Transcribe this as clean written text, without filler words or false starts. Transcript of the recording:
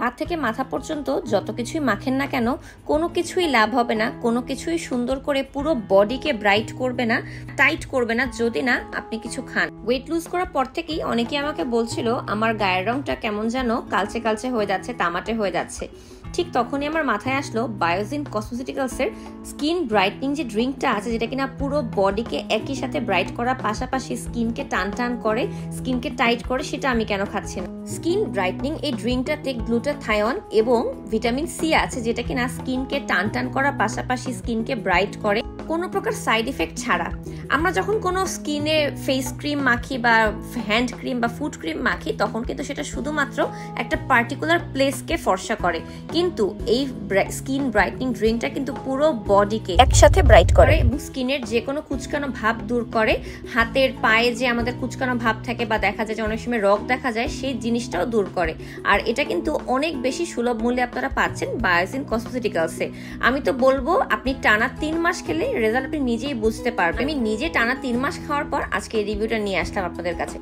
পা থেকে মাথা পর্যন্ত যত কিছুই মাখেন না কেন কোনো কিছুই লাভ হবে না, কোনো কিছুই সুন্দর করে পুরো বডিকে ব্রাইট করবে না, টাইট করবে না যদি না আপনি কিছু খান। ওয়েট লুজ করার পর থেকেই অনেকেই আমাকে বলছিল আমার গায়ের রংটা কেমন যেন কালচে কালচে হয়ে যাচ্ছে, তামাটে হয়ে যাচ্ছে। ঠিক তখনই আমার মাথায় আসলো বায়োজিন কসমেটিক্যালসের স্কিন ব্রাইটনিং যে ড্রিঙ্কটা আছে, যেটা কিনা পুরো বডিকে একই সাথে ব্রাইট করার পাশাপাশি স্কিনকে টান টান করে, স্কিনকে টাইট করে, সেটা আমি কেন খাচ্ছি না। স্কিন ব্রাইটনিং এই ড্রিঙ্কটাতে গ্লুটাথায়ন এবং ভিটামিন সি আছে, যেটা কিনা স্কিনকে টান টান করার পাশাপাশি স্কিনকে ব্রাইট করে কোনো প্রকার সাইড ইফেক্ট ছাড়া। আমরা যখন কোনো স্কিনে ফেস ক্রিম মাখি বা হ্যান্ড ক্রিম বা ফুড ক্রিম মাখি তখন কিন্তু সেটা শুধুমাত্র একটা পার্টিকুলার প্লেসকে ফর্সা করে, কিন্তু এই স্কিন ব্রাইটনিং ড্রিঙ্কটা কিন্তু পুরো বডিকে একসাথে ব্রাইট করে এবং স্কিনের যে কোনো কুচকানো ভাব দূর করে। হাতের পায়ে যে আমাদের কুচকানো ভাব থাকে বা দেখা যায় যে অনেক সময় রগ দেখা যায়, সেই জিনিসটাও দূর করে। আর এটা কিন্তু অনেক বেশি সুলভ মূল্যে আপনারা পাচ্ছেন বায়োজিন কসমেটিক্যালসে। আমি তো বলবো আপনি টানা 3 মাস খেলে রেজাল্ট আপনি নিজেই বুঝতে পারবেন। আমি নিজে টানা 3 মাস খাওয়ার পর আজকে এই রিভিউটা নিয়ে আসলাম আপনাদের কাছে।